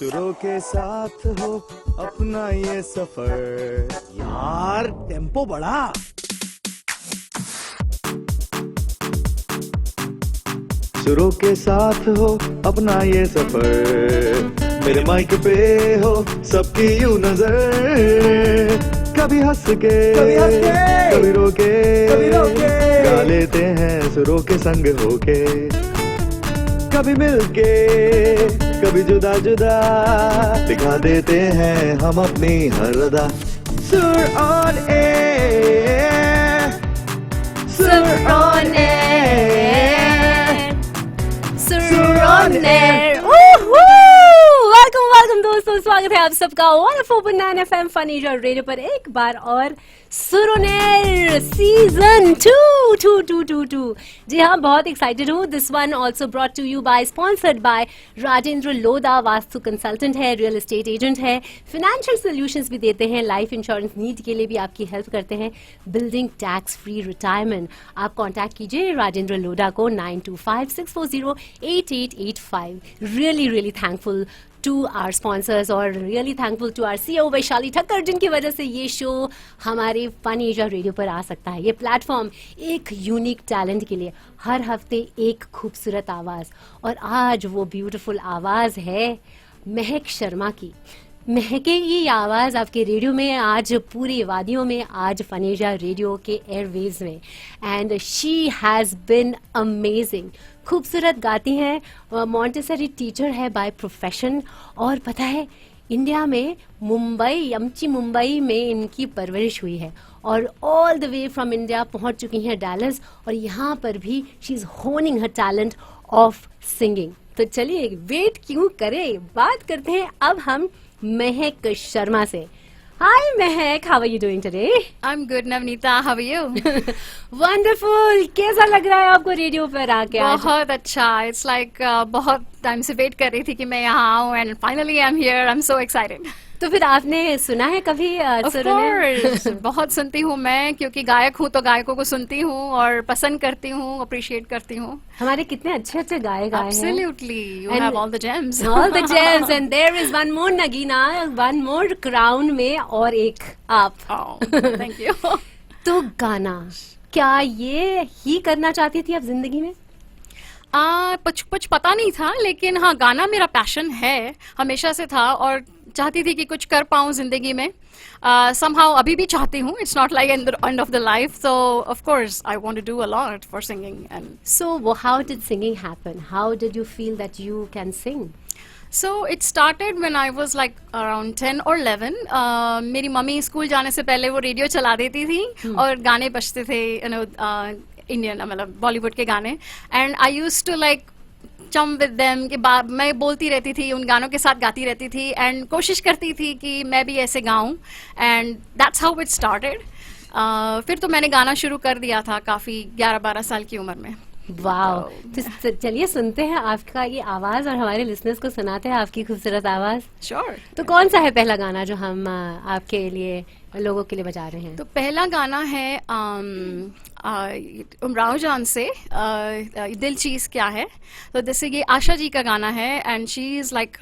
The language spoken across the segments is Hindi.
सुरों के साथ हो अपना ये सफर। यार टेम्पो बढ़ा। सुरों के साथ हो अपना ये सफर। मेरे माइक पे हो सबकी यूं नजर। कभी हंस के कभी रोके गा लेते हैं सुरों के संग होके। कभी मिलके कभी जुदा जुदा दिखा देते हैं हम अपनी हर अदा। सुर ऑन एयर, सुर ऑन एयर, सुर ऑन एयर। वेलकम दोस्तों, स्वागत है आप सबका 104.9 FM फनी रेडियो पर एक बार और सुर ऑन एयर सीजन 2। जी हाँ, बहुत एक्साइटेड हूँ। This one also brought to you by, sponsored by Rajendra Lodha. Vastu consultant है, रियल एस्टेट एजेंट है, फाइनेंशियल सोल्यूशंस भी देते हैं, लाइफ इंश्योरेंस नीड के लिए भी आपकी हेल्प करते हैं, बिल्डिंग टैक्स फ्री रिटायरमेंट। आप कॉन्टैक्ट कीजिए राजेंद्र लोधा को 9256408885। Really thankful to our sponsors और really thankful to our CEO Vaishali Thakkar, जिनकी वजह से ये शो हमारे फन एशिया रेडियो पर आ सकता है। ये प्लेटफॉर्म एक यूनिक टैलेंट के लिए, हर हफ्ते एक खूबसूरत आवाज़, और आज वो ब्यूटीफुल आवाज़ है महक शर्मा की। महकेगी आवाज़ आपके रेडियो में, आज पूरी वादियों में, आज फनेजा रेडियो के एयरवेव्स में। And she has been amazing. खूबसूरत गाती हैं, मॉन्टेसरी टीचर है बाय प्रोफेशन, और पता है इंडिया में मुंबई में इनकी परवरिश हुई है और all the way from India पहुंच चुकी हैं डैलस, और यहाँ पर भी she is honing her talent of singing. तो चलिए वेट क्यों करें, बात करते हैं अब हम महक शर्मा से। Hi Mehak, how are you doing today? I'm good, Navneeta. How are you? Wonderful. कैसा लग रहा है आपको रेडियो पर आके आज? बहुत अच्छा. It's like बहुत टाइम से वेट कर रही थी कि मैं यहाँ आऊँ, and finally I'm here. I'm so excited. तो फिर आपने सुना है कभी? Of course, बहुत सुनती हूँ मैं, क्योंकि गायक हूँ तो गायकों को सुनती हूँ और पसंद करती हूँ, अप्रिशिएट करती हूँ. हमारे कितने अच्छे गायक आए हैं. Absolutely, you have all the gems. All the gems, and there is one more Nagina, one more crown में, और एक आप. Oh, thank you. तो गाना, क्या ये ही करना चाहती थी आप जिंदगी में? कुछ पता नहीं था, लेकिन हाँ, गाना मेरा पैशन है, हमेशा से था, और चाहती थी कि कुछ कर पाऊँ जिंदगी में. somehow अभी भी चाहती हूँ. It's not like end of the life, so of course I want to do a lot for singing. And so how did singing happen? How did you feel that you can sing? So it started when I was like around 10 or 11. मेरी मम्मी स्कूल जाने से पहले वो रेडियो चला देती थी और गाने बजते थे, इंडियन मतलब बॉलीवुड के गाने. And I used to like chum with them कि मैं बोलती रहती थी, उन गानों के साथ गाती रहती थी, एंड कोशिश करती थी कि मैं भी ऐसे गाऊं. And that's how it started. फिर तो मैंने गाना शुरू कर दिया था काफ़ी 11-12 साल की उम्र में. वाओ. तो चलिए सुनते हैं आपका ये आवाज और हमारे लिसनर्स को सुनाते हैं आपकी खूबसूरत आवाज. श्योर. तो कौन सा है पहला गाना जो हम आपके लिए, लोगों के लिए बजा रहे हैं? तो पहला गाना है उमराव जान से, दिल चीज क्या है. तो जैसे ये आशा जी का गाना है, and she is like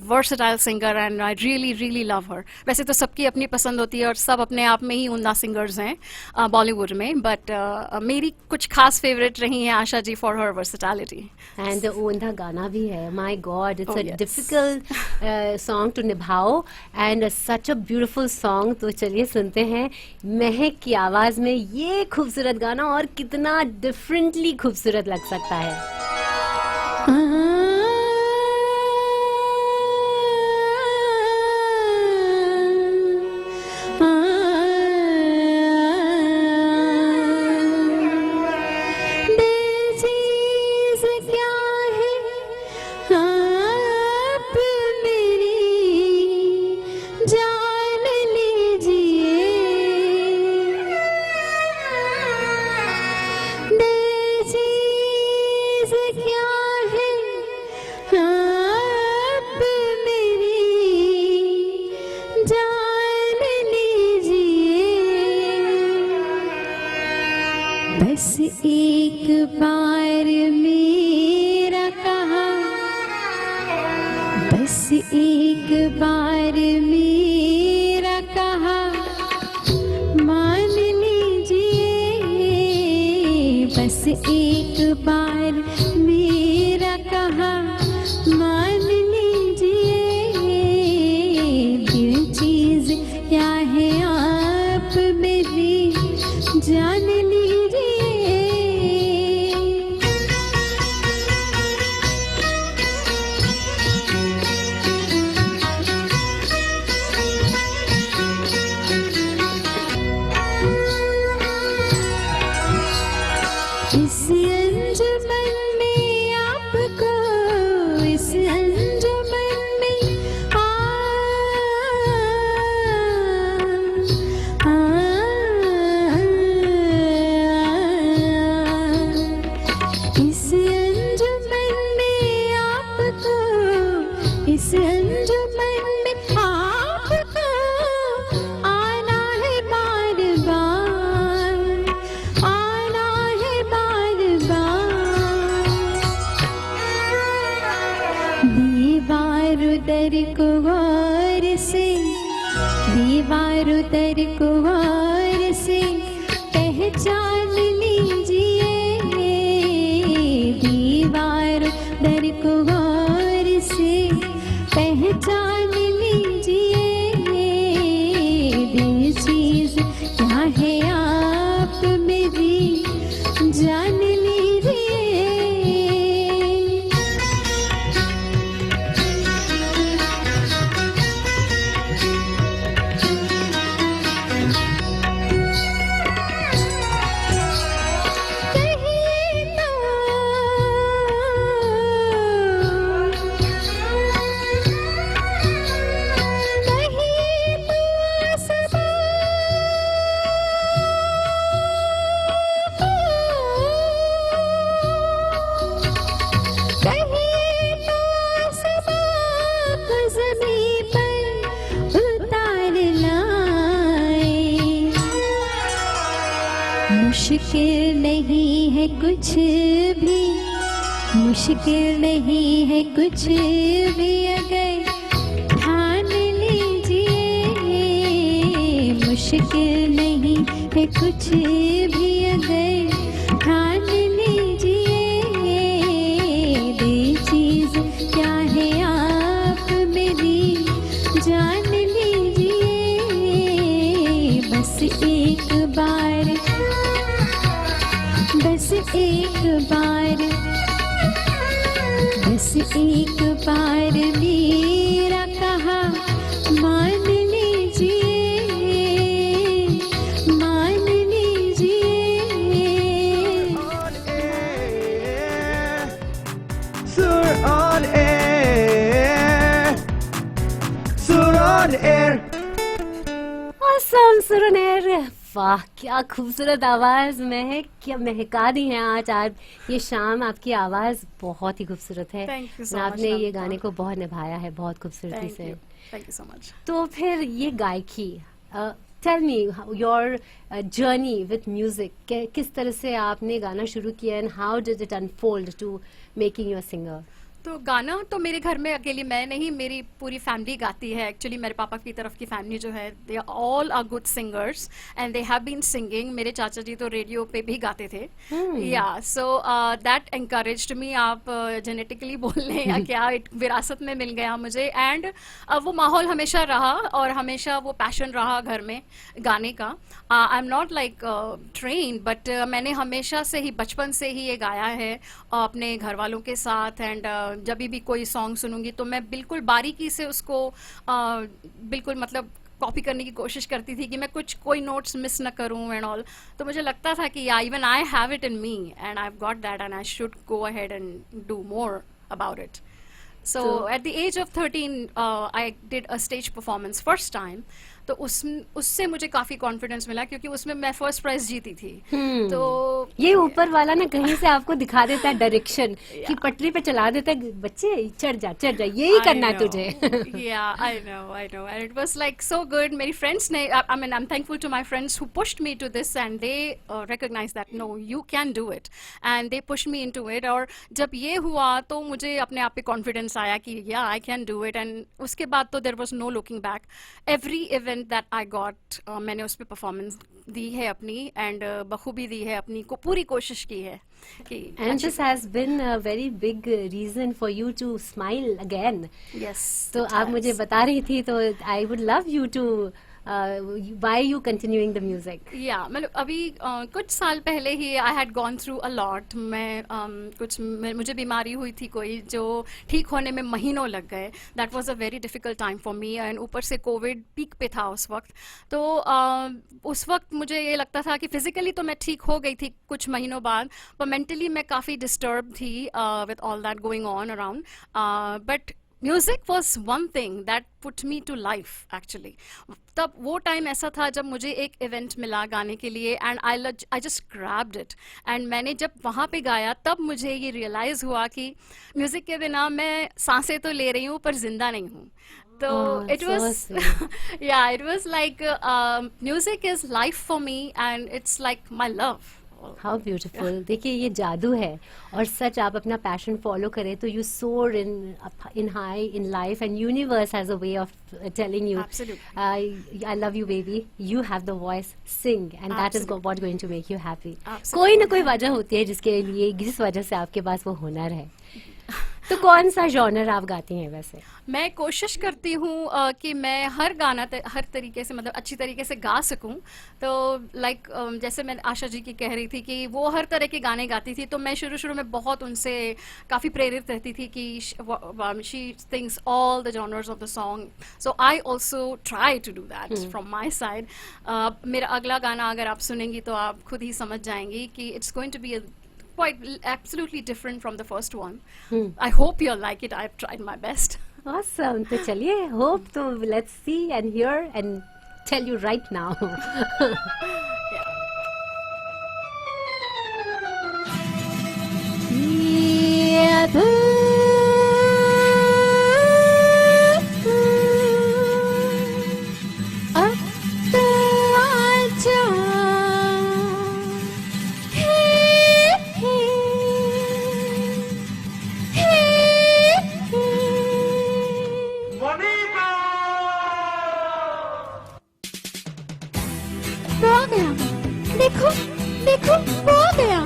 versatile singer, and I really love हर. वैसे तो सबकी अपनी पसंद होती है और सब अपने आप में ही उम्दा सिंगर्स हैं बॉलीवुड में, बट मेरी कुछ खास फेवरेट रही हैं Asha ji for her versatility. And उम्दा गाना भी है. My god, it's a difficult song to निभाओ and such a beautiful song. तो चलिए सुनते हैं महक की आवाज में ये खूबसूरत गाना, और कितना डिफरेंटली खूबसूरत लग सकता है. बस एक बार मेरा कहा, बस एक बार मेरा कहा मान लीजिए, बस एक बार मेरा कहा मान लीजिए, दिल चीज क्या है आप मेरी जान लीजिए। इस अंजुमन में आपको, इस अंजुमन में इस अंजुमन में आपको, इस अंजुमन में आपको आना है बार बार, आना है बार बार। दीवार दर को गौर से, दीवार दर को गौर से पहचान लीजिए, दीवार दर को गौर से पहचान लीजिए, दिल चीज क्या है आप मेरी जान लीजिए। कहिए तो, कहिए तो सदा कहिए तो सदा को ज़मीं पर उतार लाए। मुश्किल नहीं है कुछ भी, मुश्किल नहीं है कुछ भी अगर ठान लीजिए, मुश्किल नहीं है कुछ भी अगर ठान लीजिए, दिल चीज क्या है आप मेरी जान लीजिए, बस एक बार, बस एक बार, बस एक बार मेरा कहा मान लीजिए, मान लीजिए। Sur on air, Sur on air. Awesome, सुरनेर, वाह क्या खूबसूरत आवाज क्या महका दी है आज ये शाम। आपकी आवाज बहुत ही खूबसूरत है। Thank you so और much, आपने ये Namita. गाने को बहुत निभाया है बहुत खूबसूरती Thank से। you. Thank you so much. तो फिर ये गायकी, tell me your journey with music, किस तरह से आपने गाना शुरू किया and how did it unfold to making you a singer? तो गाना तो मेरे घर में अकेली मैं नहीं, मेरी पूरी फैमिली गाती है। एक्चुअली मेरे पापा की तरफ की फैमिली जो है, they all are good singers and they have been singing. मेरे चाचा जी तो रेडियो पे भी गाते थे। या सो दैट एनकरेज्ड मी, आप जेनेटिकली बोल लें या क्या, विरासत में मिल गया मुझे। एंड वो माहौल हमेशा रहा और हमेशा वो पैशन रहा घर में गाने का। I am not like train, but मैंने हमेशा से ही, बचपन से ही ये गाया है अपने घर वालों के साथ। एंड जब भी कोई सॉन्ग सुनूंगी तो मैं बिल्कुल बारीकी से उसको बिल्कुल मतलब कॉपी करने की कोशिश करती थी कि मैं कोई नोट्स मिस न करूं एंड ऑल। तो मुझे लगता था कि even I have it in me and I have got that and I should go ahead and do more about it. So at the age of 13, I did a stage performance first time. तो उससे मुझे काफी कॉन्फिडेंस मिला, क्योंकि उसमें मैं फर्स्ट प्राइज जीती थी। तो ये ऊपर वाला ना कहीं से आपको दिखा देता है डायरेक्शन कि पटरी पे चला देता है, बच्चे चढ़ जा यही करना है तुझे। Yeah, I know, and it was like so good. मेरी friends ने, I mean, I'm thankful to my friends who pushed me to this, and they recognized that no, you can do it, and they pushed me into it. और जब ये हुआ तो मुझे अपने आप पे कॉन्फिडेंस आया कि yeah, I can do it, and उसके बाद तो there was no looking back. Every event that I got, मैंने उस पे परफॉर्मेंस दी है अपनी, एंड बखूबी दी है अपनी, को पूरी कोशिश की है कि And this has been a very big reason for you to smile again. yes, तो it आप has. मुझे बता रही थी, तो I would love you to why you continuing the music? या मतलब अभी कुछ साल पहले ही I had gone through a lot. मुझे बीमारी हुई थी कोई, जो ठीक होने में महीनों लग गए। That was a very difficult time for me, and ऊपर से कोविड पीक पे था उस वक्त। तो उस वक्त मुझे ये लगता था कि फिजिकली तो मैं ठीक हो गई थी कुछ महीनों बाद, पर मेंटली मैं काफ़ी डिस्टर्ब थी with all that going on around. But music was one thing that put me to life actually. तब वो टाइम ऐसा था जब मुझे एक इवेंट मिला गाने के लिए, and I just grabbed it, and मैंने जब वहाँ पे गाया तब मुझे ये रियलाइज हुआ कि म्यूजिक के बिना मैं सांसें तो ले रही हूँ पर जिंदा नहीं हूँ। तो इट वाज या it was like music is life for me, and it's like my love. How beautiful. देखिए ये जादू है, और सच आप अपना पैशन फॉलो करें तो you soar in high in life, and universe has a way of telling you I love you baby, you have the voice, sing, and that is what going to make you happy. कोई ना कोई वजह होती है जिस वजह से आपके पास वो हुनर है। तो कौन सा जॉनर आप गाती हैं वैसे? मैं कोशिश करती हूँ कि मैं हर गाना हर तरीके से, मतलब अच्छी तरीके से गा सकूँ। तो लाइक जैसे मैं आशा जी की कह रही थी कि वो हर तरह के गाने गाती थी, तो मैं शुरू में बहुत उनसे काफ़ी प्रेरित रहती थी कि she sings all the genres of the song, so I also try to do that from my side. मेरा अगला गाना अगर आप सुनेंगी तो आप खुद ही समझ जाएंगी कि it's going to be quite absolutely different from the first one. I hope you'll like it. I've tried my best. Awesome. तो चलिए, hope तो let's see and hear and tell you right now. वो आ गया, देखो देखो वो आ गया।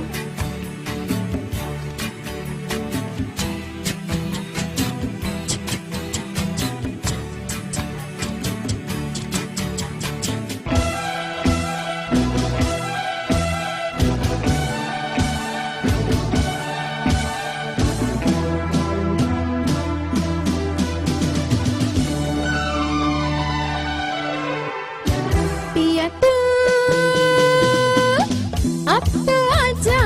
पिया तू अब तो आजा,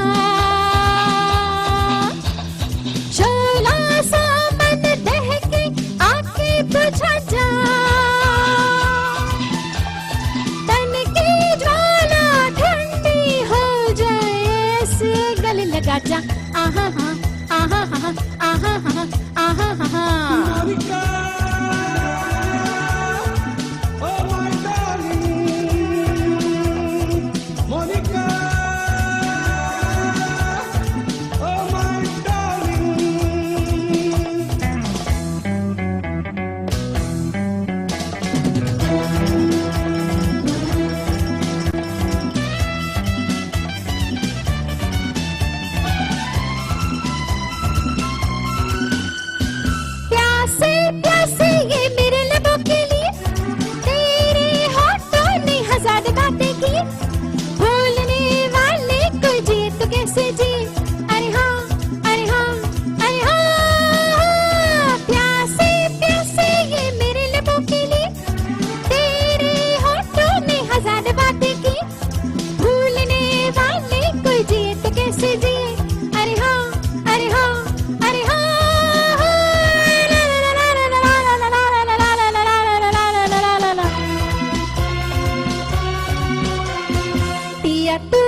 पिया तू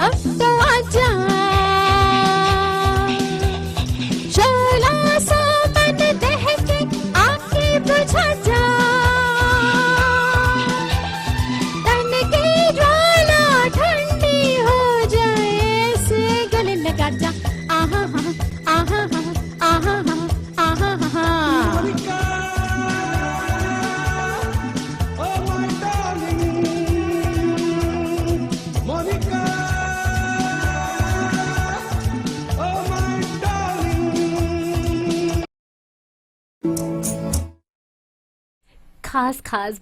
अब तो आजा, शोला सा मन दहके आके बुझा जा, तन की ज्वाला ठंडी हो जाए ऐसे गले लगा जा, आहा हा आहा हा आहा हा आहा हा। खास खास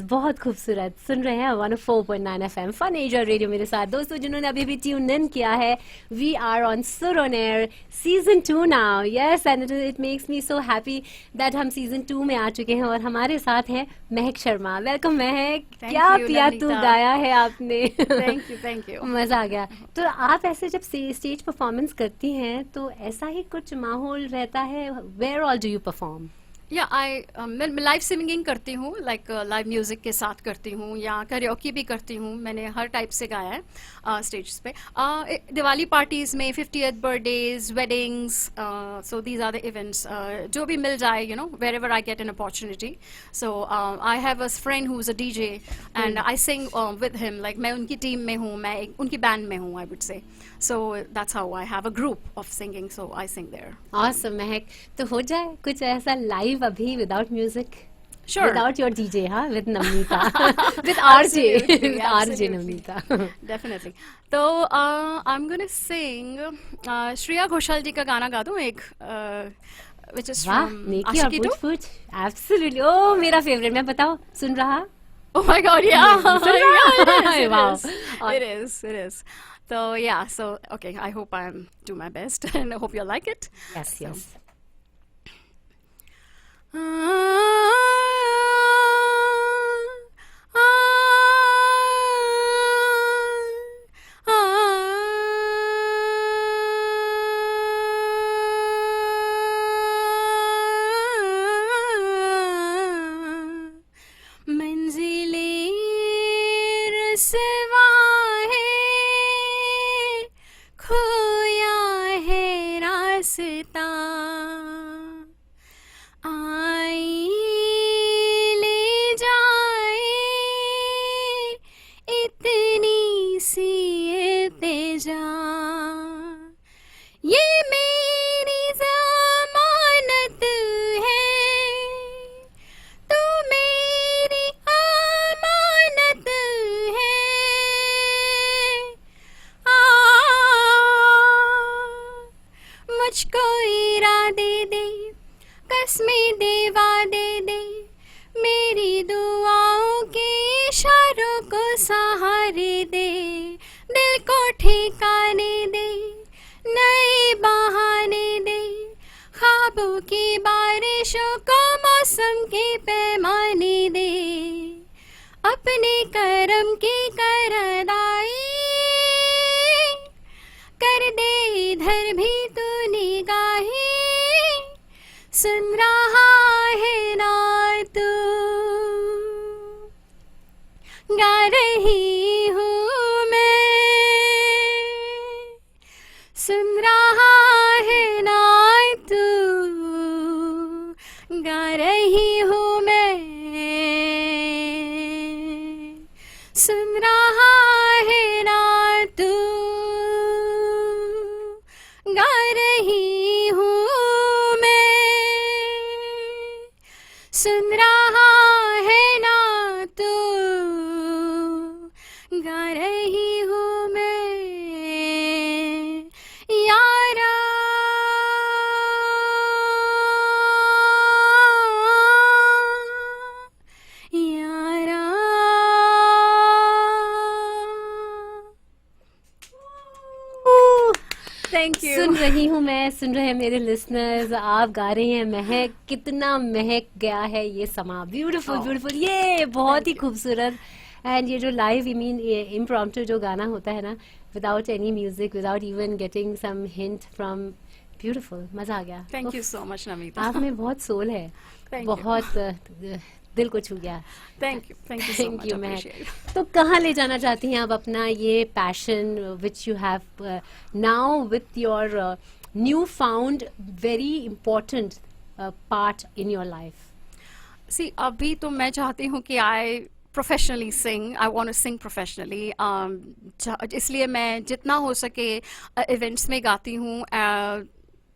बहुत खूबसूरत सुन रहे हैं 104.9 FM फन एजा रेडियो मेरे साथ दोस्तों जिन्होंने अभी भी ट्यून इन किया है। वी आर ऑन सुर on air season 2 now, yes, and it makes me so happy that हम सीजन 2 में आ चुके हैं और हमारे साथ है महक शर्मा। वेलकम महक। क्या you, पिया तू नमिता। गाया है आपने। Thank you. मजा आ गया। तो आप ऐसे जब स्टेज परफॉर्मेंस करती हैं तो ऐसा ही कुछ माहौल रहता है, where all do you perform? या मैं लाइव सिंगिंग करती हूँ, लाइक लाइव म्यूजिक के साथ करती हूँ या कैरियोकी भी करती हूँ। मैंने हर टाइप से गाया है स्टेज पे। दिवाली पार्टीज में, 50th birthdays, weddings, so these are the events जो भी मिल जाए, you know, wherever I get an opportunity. So I have a friend who is a DJ and I sing with him, like मैं उनकी टीम में हूँ, मैं उनकी बैंड में हूँ, I would say. So that's how I have a group of singing, so I sing there. Awesome Mahak. तो हो जाए कुछ ऐसा लाइव अभी without music, Sure. Without your DJ, हाँ, with Navneeta, with RJ, Absolutely, with RJ absolutely. Navneeta. Definitely. तो I am gonna sing Shreya Ghoshal ji का गाना गा दूं एक, which is वाह, from नेकी और Ashiki 2. पूछ पूछ, एब्सोल्युटली। ओ मेरा फेवरेट, मैं बताओ सुन रहा। Oh my God, yeah. सुन रहा? Yeah, Wow. it is. So yeah, so okay, I hope I'm do my best and I hope you like it. Yes yes. मंजिले रसवा है, खोया है रास्ता, आई ले जाए इतनी सी इल्तिजा, ये मेरी ज़मानत है, तू मेरी अमानत है, मुझको इरादे दे, कसमें देवा दे दे, मेरी दुआओं के इशारों को सहारे दे, दिल को ठिकाने दे, नए बहाने दे, ख्वाबों की बारिशों को मौसम के पैमाने दे, अपने करम की करदाई कर दे इधर भी तू निगाहें, सुन रहा है ना तू, गा रही हूँ मैं, सुन रहा है ना तू, गा रही हूँ मैं, सुन रहा है ना तू, गा रही हूँ मैं, सुन रहा है ना तू, गा रही हूँ मैं, यारा यारा। Thank you. सुन रही हूँ मैं, सुन रहे हैं मेरे लिसनर्स, आप गा रही हैं महक, कितना महक गया है ये समा। ब्यूटीफुल ब्यूटीफुल, ये बहुत ही खूबसूरत। एंड ये जो लाइव इम्प्रॉम्प्टू जो गाना होता है ना, without any music, without even getting some hint from, beautiful, मजा आ गया। Thank you so much Namita. आप में बहुत सोल है, Thank you. बहुत दिल को छू गया. Thank you so Thank much, you, appreciate Mahak. it. तो कहाँ ले जाना चाहती हैं आप अपना ये passion which you have now with your new found very important part in your life? See, अभी तो मैं चाहती हूँ कि I professionally sing. I want to sing professionally. इसलिए मैं जितना हो सके events में गाती हूँ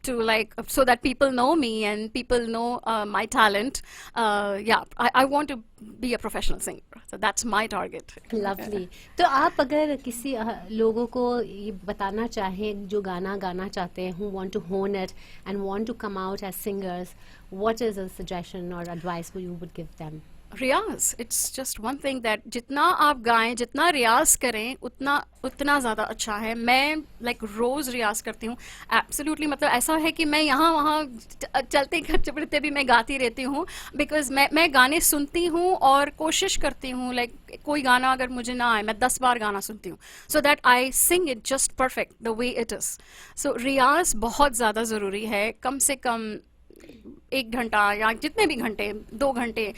to like so that people know me and people know my talent. I want to be a professional singer. So that's my target. Lovely. तो आप अगर किसी लोगों को ये बताना चाहें जो गाना गाना चाहते हैं, who want to hone it and want to come out as singers, what is a suggestion or advice you would give them? रियाज, it's just one thing that जितना आप गाएं, जितना रियाज करें, उतना ज़्यादा अच्छा है. मैं रोज़ रियाज करती हूँ. एब्सोल्युटली, मतलब ऐसा है कि मैं यहाँ वहाँ चलते फिरते भी मैं गाती रहती हूँ. बिकॉज मैं गाने सुनती हूँ और कोशिश करती हूँ कोई गाना अगर मुझे ना आए, मैं 10 बार गाना सुनती हूँ, so that I sing it just perfect the way it is. So रियाज बहुत ज़्यादा ज़रूरी है. कम से कम 1 घंटा या जितने भी घंटे, 2 घंटे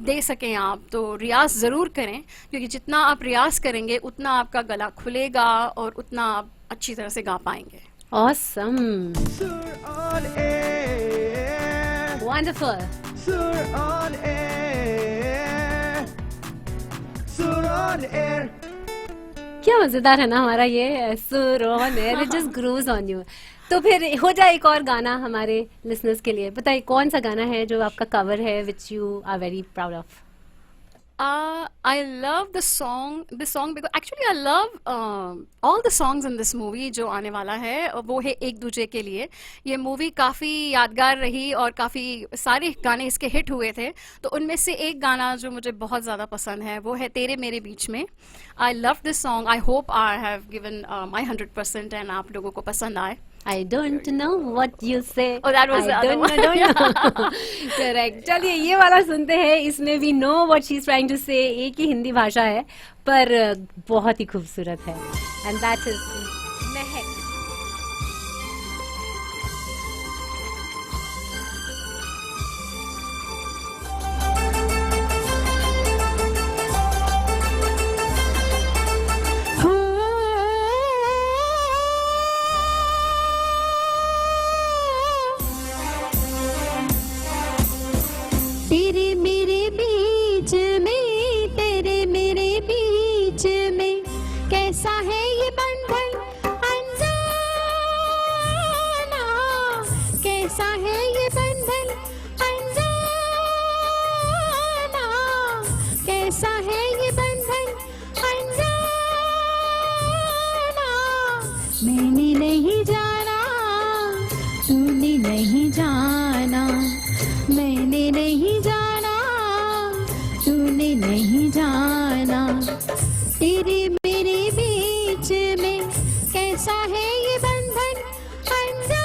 दे सकें आप, तो रियाज ज़रूर करें. क्योंकि जितना आप रियाज करेंगे उतना आपका गला खुलेगा और उतना आप अच्छी तरह से गा पाएंगे. Awesome. Sur on air. Wonderful. Sur on air. Sur on air. क्या मजेदार है ना हमारा ये सुर on air, it just grows on you. तो फिर हो जाए एक और गाना हमारे लिसनर्स के लिए. बताइए कौन सा गाना है जो आपका कवर है which you are very proud of? I love this song because actually I love all the songs in this movie जो आने वाला है. वो है एक दूजे के लिए. ये मूवी काफ़ी यादगार रही और काफ़ी सारे गाने इसके हिट हुए थे. तो उनमें से एक गाना जो मुझे बहुत ज़्यादा पसंद है वो है तेरे मेरे बीच में. I love this song. I hope I have given my 100% and आप लोगों को पसंद आए. I don't know what you say. Oh, that was the other one. don't know. Correct. चलिए ये वाला सुनते हैं. इसमें we know what she's trying to say. एक ही हिंदी भाषा है पर बहुत ही खूबसूरत है. And that is महक. तेरे मेरे बीच में, तेरे मेरे बीच में कैसा है ये बंधन अनजाना, कैसा है ये बंधन अनजाना, कैसा है ये बंधन अनजाना. मैंने नहीं जाना, तूने नहीं जाना, मैंने नहीं जाना, तूने नहीं जाना. तेरे मेरे बीच में कैसा है ये बंधन अनजाना.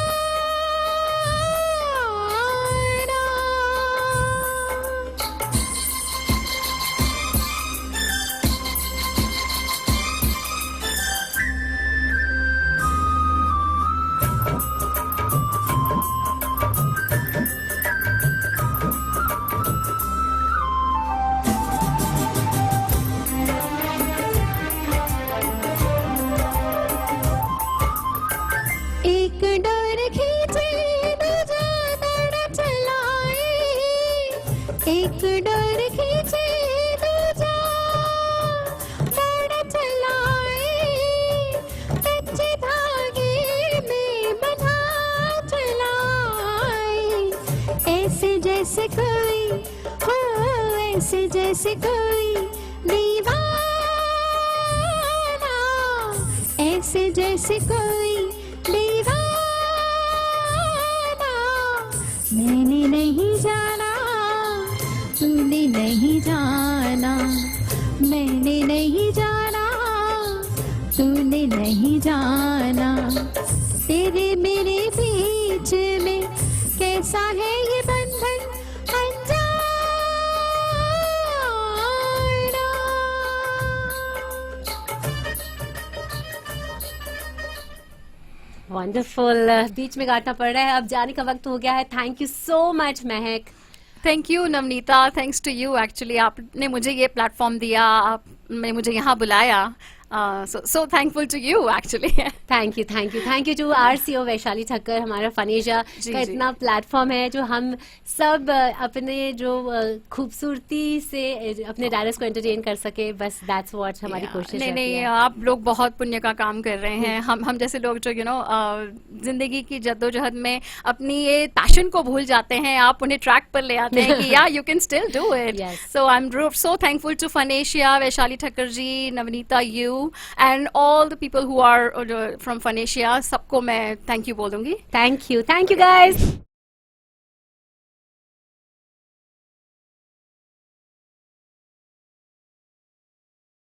एक डोर खींचे दूजा दौड़ चलाए, एक डोर खींचे दूजा दौड़ चलाए, कच्चे धागे में बंधा चलाए. ऐसे जैसे कोई हो, ऐसे जैसे कोई दीवाना, ऐसे जैसे कोई दीवाना. मैंने नहीं जाना, तूने नहीं जाना, मैंने नहीं जाना, तूने नहीं जाना. तेरे मेरे बीच में कैसा है ये बंधन अनजाना. वंडरफुल. बीच में काटना पड़ रहा है, अब जाने का वक्त हो गया है. Thank you so much Mahak thank you Navnita, thanks to you actually, आपने मुझे ये प्लेटफॉर्म दिया, आपने मुझे यहाँ बुलाया, so thankful to you actually. Thank you to our CEO Vaishali Thakkar. हमारा फनेजा जी, का जी. इतना प्लेटफॉर्म है जो हम सब अपने जो खूबसूरती से अपने डायरेक्टर्स को एंटरटेन कर सके, बस दैट्स व्हाट हमारी कोशिश नहीं रहती नहीं, है. आप लोग बहुत पुण्य का काम कर रहे हैं. हम जैसे लोग जो जिंदगी की जद्दोजहद में अपनी ये पैशन को भूल जाते हैं, आप उन्हें ट्रैक पर ले आते हैं कि या you can still do it. Yes. So I am so thankful to Phanesia, Vaishali Thakkar ji, Navnita, you and all the people who are from Phanesia, सबको मैं थैंक यू बोल दूंगी. Thank you guys.